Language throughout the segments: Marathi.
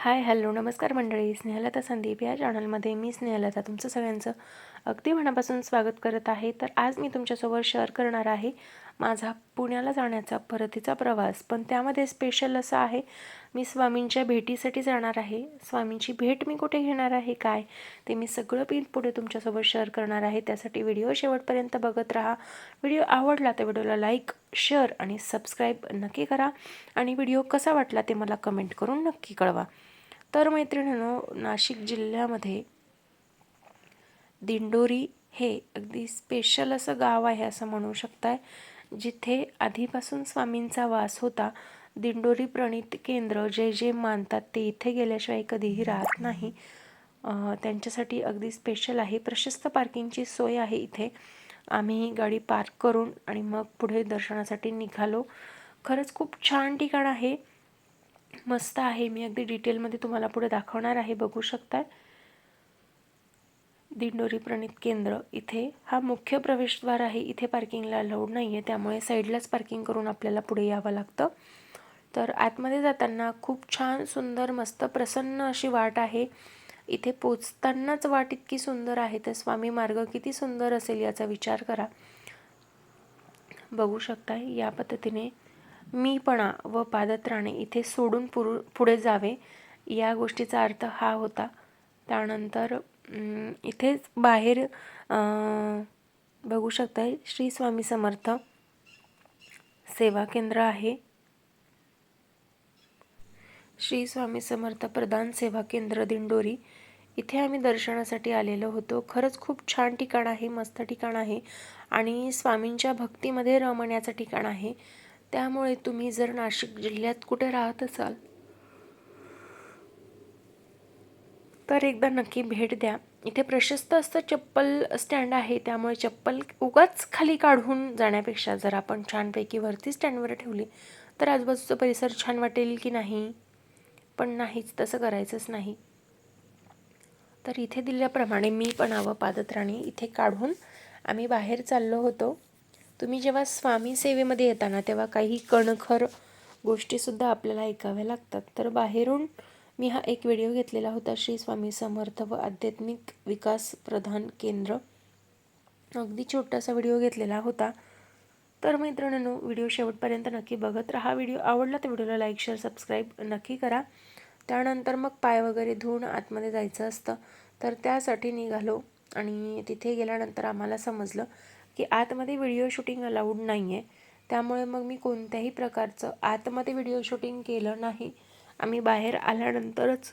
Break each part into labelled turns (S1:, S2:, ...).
S1: हाय हॅलो नमस्कार मंडळी, स्नेहलता संदीप या चॅनलमध्ये मी स्नेहलता तुमचं सगळ्यांचं अगदी मनापासून स्वागत करत आहे. तर आज मी तुमच्यासोबत शेअर करणार आहे माझा पुण्याला जाण्याचा परतीचा प्रवास. पण त्यामध्ये स्पेशल असं आहे, मी स्वामींच्या भेटीसाठी जाणार आहे. स्वामींची भेट मी कुठे घेणार आहे, काय ते मी सगळं पुढे तुमच्यासोबत शेअर करणार आहे. त्यासाठी व्हिडिओ शेवटपर्यंत बघत राहा. व्हिडिओ आवडला तर व्हिडिओला लाईक, शेअर आणि सबस्क्राईब नक्की करा. आणि व्हिडिओ कसा वाटला ते मला कमेंट करून नक्की कळवा. तर मैत्रिणींनो, नाशिक जिल्ह्यामध्ये दिंडोरी हे अगदी स्पेशल असं गाव आहे असं म्हणू शकताय, जिथे आधीपासून स्वामींचा वास होता. दिंडोरी प्रणित केंद्र जे जे मानतात ते इथे गेल्याशिवाय कधीही राहत नाही. त्यांच्यासाठी अगदी स्पेशल आहे. प्रशस्त पार्किंगची सोय आहे इथे. आम्ही गाडी पार्क करून आणि मग पुढे दर्शनासाठी निघालो. खरंच खूप छान ठिकाण आहे, मस्त आहे. मी अगदी डिटेलमध्ये तुम्हाला पुढे दाखवणार आहे. बघू शकताय दिंडोरी प्रणित केंद्र. इथे हा मुख्य प्रवेशद्वार आहे. इथे पार्किंगला अलाउड नाही आहे, त्यामुळे साईडलाच पार्किंग करून आपल्याला पुढे यावं लागतं. तर आतमध्ये जाताना खूप छान सुंदर मस्त प्रसन्न अशी वाट आहे. इथे पोचतानाच वाट इतकी सुंदर आहे, तर स्वामी मार्ग किती सुंदर असेल याचा विचार करा. बघू शकताय या पद्धतीने मीपणा व पादत्राणे इथे सोडून पुढे जावे, या गोष्टीचा अर्थ हा होता. त्यानंतर इथेच बाहेर बघू शकताय श्री स्वामी समर्थ सेवा केंद्र आहे. श्री स्वामी समर्थ प्रधान सेवा केंद्र दिंडोरी, इथे आम्ही दर्शनासाठी आलेलो होतो. खरंच खूप छान ठिकाण आहे, मस्त ठिकाण आहे आणि स्वामींच्या भक्तीमध्ये रमण्याचं ठिकाण आहे. त्यामुळे तुम्ही जर नाशिक जिल्ह्यात कुठे राहत असाल तर एकदा नक्की भेट द्या. इथे प्रशस्त असं चप्पल स्टँड आहे, त्यामुळे चप्पल उगाच खाली काढून जाण्यापेक्षा जर आपण छानपैकी वरती स्टँडवर ठेवली तर आजूबाजूचा परिसर छान वाटेल की नाही. पण नाहीच, तसं करायचंच नाही. तर इथे दिल्याप्रमाणे मीपणा व पादत्राणे इथे काढून आम्ही बाहेर चाललो होतो. तुम्ही जेव्हा स्वामी सेवेमध्ये येता ना, तेव्हा काही कणखर गोष्टीसुद्धा आपल्याला ऐकाव्या लागतात. तर बाहेरून मी हा एक व्हिडिओ घेतलेला होता, श्री स्वामी समर्थ व आध्यात्मिक विकास प्रधान केंद्र. अगदी छोटासा व्हिडिओ घेतलेला होता. तर मैत्रिणींनो, व्हिडिओ शेवटपर्यंत नक्की बघत राहा. व्हिडिओ आवडला तर व्हिडिओला लाईक, शेअर, सबस्क्राईब नक्की करा. त्यानंतर मग पाय वगैरे धुवून आतमध्ये जायचं असतं, तर त्यासाठी निघालो. आणि तिथे गेल्यानंतर आम्हाला समजलं की आतमध्ये व्हिडिओ शूटिंग अलाउड नाही आहे. त्यामुळे मग मी कोणत्याही प्रकारचं आतमध्ये व्हिडिओ शूटिंग केलं नाही. आम्ही बाहेर आल्यानंतरच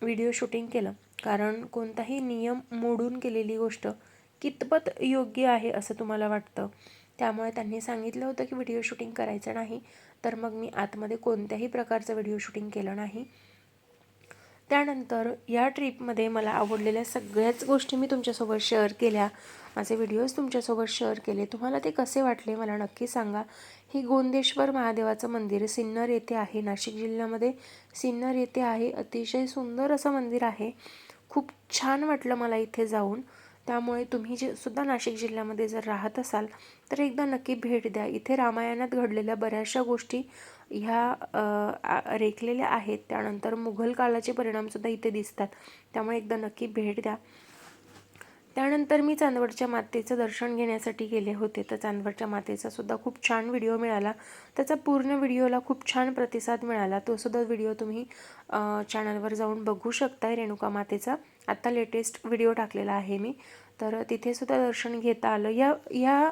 S1: व्हिडिओ शूटिंग केलं, कारण कोणताही नियम मोडून केलेली गोष्ट कितपत योग्य आहे असं तुम्हाला वाटतं. त्यामुळे त्यांनी सांगितलं होतं की व्हिडिओ शूटिंग करायचं नाही. तर मग मी आतमध्ये कोणत्याही प्रकारचं व्हिडिओ शूटिंग केलं नाही. त्यानंतर या ट्रिपमध्ये मला आवडलेल्या सगळ्याच गोष्टी मी तुमच्यासोबत शेअर केल्या. माझे व्हिडिओज तुमच्यासोबत शेअर केले. तुम्हाला ते कसे वाटले मला नक्की सांगा. ही गोंदेश्वर महादेवाचं मंदिर सिन्नर येथे आहे, नाशिक जिल्ह्यामध्ये सिन्नर येथे आहे. अतिशय सुंदर असं मंदिर आहे. खूप छान वाटलं मला इथे जाऊन. त्यामुळे तुम्ही जे सुद्धा नाशिक जिल्ह्यामध्ये जर राहत असाल तर एकदा नक्की भेट द्या. इथे रामायणात घडलेल्या बऱ्याचशा गोष्टी ह्या रेखलेल्या आहेत. त्यानंतर मुघल काळाचे परिणामसुद्धा इथे दिसतात. त्यामुळे एकदा नक्की भेट द्या. त्यानंतर मी चांदवडच्या मातेचं दर्शन घेण्यासाठी गेले होते. तर चांदवडच्या मातेचा सुद्धा खूप छान व्हिडिओ मिळाला. त्याचा पूर्ण व्हिडिओला खूप छान प्रतिसाद मिळाला. तो सुद्धा व्हिडिओ तुम्ही चॅनलवर जाऊन बघू शकताय. रेणुका मातेचा आत्ता लेटेस्ट व्हिडिओ टाकलेला आहे मी. तर तिथे सुद्धा दर्शन घेता आलं. या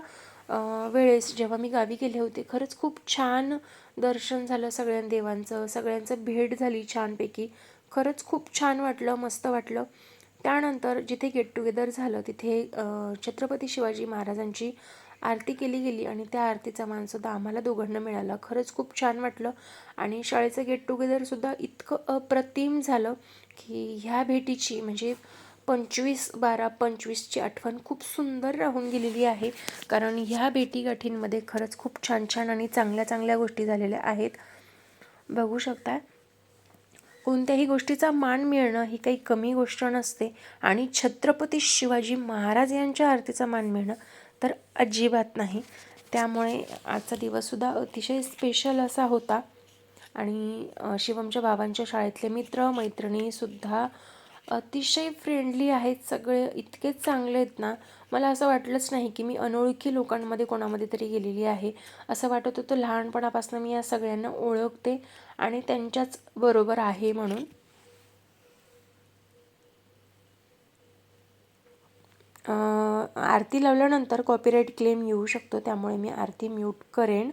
S1: वेळेस जेव्हा मी गावी गेले होते, खरंच खूप छान दर्शन झालं देवांचं. सगळ्यांचं भेट झाली छानपैकी. खरंच खूप छान वाटलं, मस्त वाटलं. त्यानंतर जिथे गेट टुगेदर झालं तिथे छत्रपती शिवाजी महाराजांची आरती केली गेली आणि त्या आरतीचा मानसुद्धा आम्हाला दोघांना मिळाला. खरंच खूप छान वाटलं. आणि शाळेचं गेट टुगेदरसुद्धा इतकं अप्रतिम झालं की ह्या भेटीची म्हणजे 25/12/25ची आठवण खूप सुंदर राहून गेलेली आहे. कारण ह्या भेटीगाठींमध्ये खरंच खूप छान छान आणि चांगल्या चांगल्या गोष्टी झालेल्या आहेत. बघू शकता, कोणत्याही गोष्टीचा मान मिळणं ही काही कमी गोष्ट नसते. आणि छत्रपती शिवाजी महाराज यांच्या आरतीचा मान मिळणं तर अजिबात नाही. त्यामुळे आजचा दिवससुद्धा अतिशय स्पेशल असा होता. आणि शिवमच्या बाबांच्या शाळेतले मित्र मैत्रिणीसुद्धा अतिशय फ्रेंडली आहेत. सगळे इतकेच चांगले आहेत ना, मला असं वाटलंच नाही की मी अनोळखी लोकांमध्ये कोणामध्ये तरी गेलेली आहे. असं वाटत होतं लहानपणापासून मी या सगळ्यांना ओळखते आणि त्यांच्याच बरोबर आहे म्हणून. आरती लावल्यानंतर कॉपीराईट क्लेम येऊ शकतो, त्यामुळे मी आरती म्यूट करेन.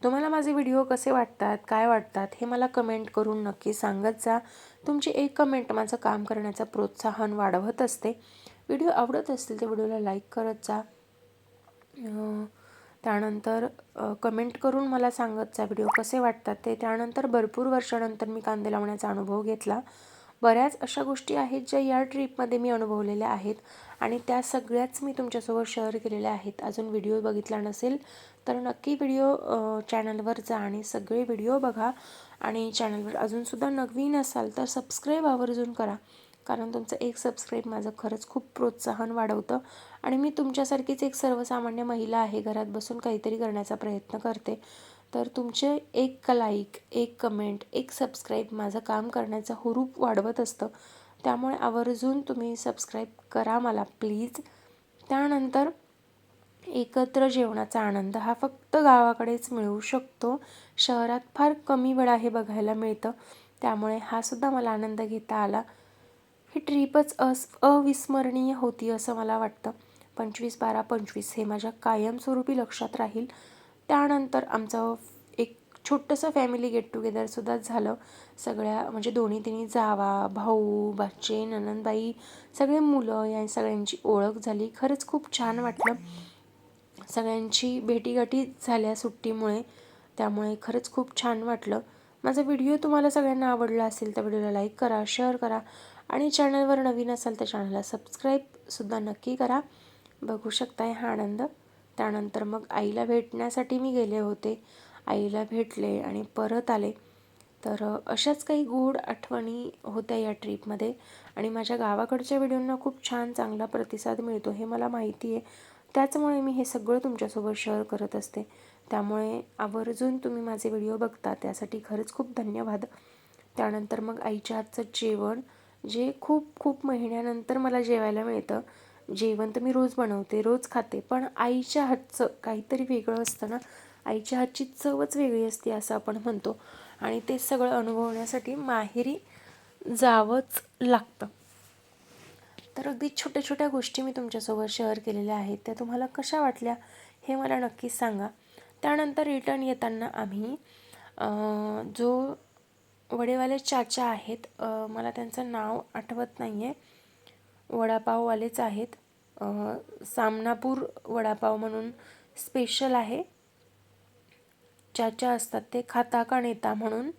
S1: तुम्हाला माझे व्हिडिओ कसे वाटतात, काय वाटतात हे मला कमेंट करून नक्की सांगत जा. तुमची एक कमेंट माझं काम करण्याचं प्रोत्साहन वाढवत असते. व्हिडिओ आवडत असतील तर व्हिडिओला लाईक करत जा. त्यानंतर कमेंट करून मला सांगत जा व्हिडिओ कसे वाटतात ते. त्यानंतर भरपूर वर्षानंतर मी कांदे लावण्याचा अनुभव घेतला. बऱ्याच अशा गोष्टी आहेत ज्या या ट्रीपमध्ये मी अनुभवलेल्या आहेत आणि त्या सगळ्याच मी तुमच्यासोबत शेअर केलेल्या आहेत. अजून व्हिडिओ बघितला नसेल तर नक्की व्हिडिओ चॅनलवर जा आणि सगळे व्हिडिओ बघा. आणि चॅनलवर अजूनसुद्धा नवीन असाल तर सबस्क्राईब आवर्जून करा, कारण तुमचं एक सबस्क्राईब माझं खरंच खूप प्रोत्साहन वाढवतं. आणि मी तुमच्यासारखीच एक सर्वसामान्य महिला आहे, घरात बसून काहीतरी करण्याचा प्रयत्न करते. तर तुमचे एक लाईक, एक कमेंट, एक सबस्क्राईब माझं काम करण्याचं हुरूप वाढवत असतं. त्यामुळे आवर्जून तुम्ही सबस्क्राईब करा मला प्लीज. त्यानंतर एकत्र जेवणाचा आनंद हा फक्त गावाकडेच मिळू शकतो. शहरात फार कमी वेळा हे बघायला मिळतं, त्यामुळे हा सुद्धा मला आनंद घेता आला. ही ट्रीपच अविस्मरणीय होती असं मला वाटतं. 25/12/25 हे माझ्या कायमस्वरूपी लक्षात राहील. त्यानंतर आमचं एक छोटंसं फॅमिली गेट टुगेदरसुद्धा झालं. सगळ्या म्हणजे दोन्ही तिन्ही जावा, भाऊ, बाचे, नणंदबाई, सगळे मुलं या सगळ्यांची ओळख झाली. खरंच खूप छान वाटलं. सगळ्यांची भेटीगाठी झाल्या सुट्टीमुळे, त्यामुळे खरंच खूप छान वाटलं. माझा व्हिडिओ तुम्हाला सगळ्यांना आवडला असेल तर व्हिडिओला लाईक करा, शेअर करा आणि चॅनलवर नवीन असाल तर चॅनलला सबस्क्राईबसुद्धा नक्की करा. बघू शकताय हा आनंद. त्यानंतर मग आईला भेटण्यासाठी मी गेले होते. आईला भेटले आणि परत आले. तर अशाच काही गोड आठवणी होत्या या ट्रीपमध्ये. आणि माझ्या गावाकडच्या व्हिडिओंना खूप छान चांगला प्रतिसाद मिळतो हे मला माहिती आहे. त्याचमुळे मी हे सगळं तुमच्यासोबत शेअर करत असते. त्यामुळे आवर्जून तुम्ही माझे व्हिडिओ बघता त्यासाठी खरंच खूप धन्यवाद. त्यानंतर मग आईच्या हातचं जेवण, जे खूप खूप महिन्यानंतर मला जेवायला मिळतं. जेवण तर मी रोज बनवते, रोज खाते, पण आईच्या हातचं काहीतरी वेगळं असतं ना. आईच्या हातची चवच वेगळी असते असं आपण म्हणतो. आणि ते सगळं अनुभवण्यासाठी माहेरी जावंच लागतं. तर अगदी छोट्या छोट्या गोष्टी मी तुमच्यासोबत शेअर केलेल्या आहेत. त्या तुम्हाला कशा वाटल्या हे मला नक्कीच सांगा. त्यानंतर रिटर्न येताना आम्ही जो वडेवाले चाचा आहेत, मला त्यांचं नाव आठवत नाही आहे, वडापाववालेच आहेत. सामनापूर वडापाव म्हणून स्पेशल आहे. चाचा असतात ते, खाता का नेता म्हणून.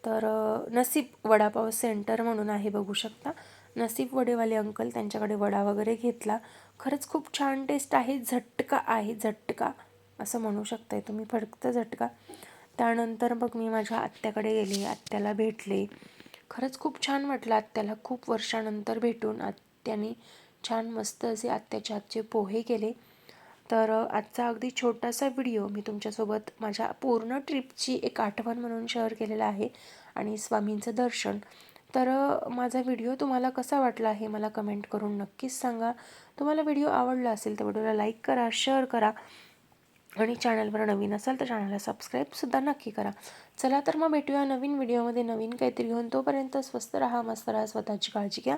S1: तर नसीब वडापाव सेंटर म्हणून आहे, बघू शकता. नसीब वडेवाले अंकल, त्यांच्याकडे वडा वगैरे घेतला. खरंच खूप छान टेस्ट आहे. झटका आहे, झटका असं म्हणू शकताय तुम्ही, फक्त झटका. त्यानंतर मग मी माझ्या आत्याकडे गेले, आत्याला भेटले. खरंच खूप छान वाटलं आत्याला खूप वर्षानंतर भेटून. आत्याने छान मस्त असे आत्याच्या हातचे पोहे केले. तर आजचा अगदी छोटासा व्हिडिओ मी तुमच्यासोबत माझ्या पूर्ण ट्रिपची एक आठवण म्हणून शेअर केलेला आहे आणि स्वामींचं दर्शन. तर माझा व्हिडिओ तुम्हाला कसा वाटला हे मला कमेंट करून नक्कीच सांगा. तुम्हाला व्हिडिओ आवडला असेल तर व्हिडिओला लाईक करा, शेअर करा आणि चॅनलवर नवीन असाल तर चॅनलला सबस्क्राईबसुद्धा नक्की करा. चला तर मग भेटूया नवीन व्हिडिओमध्ये नवीन काहीतरी घेऊन. तोपर्यंत स्वस्त राहा, मस्त राहा, स्वतःची काळजी घ्या.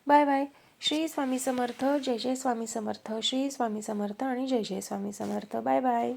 S1: Bye bye. श्री स्वामी समर्थ. जय जय स्वामी समर्थ. श्री स्वामी समर्थ आणि जय जय स्वामी समर्थ. Bye bye.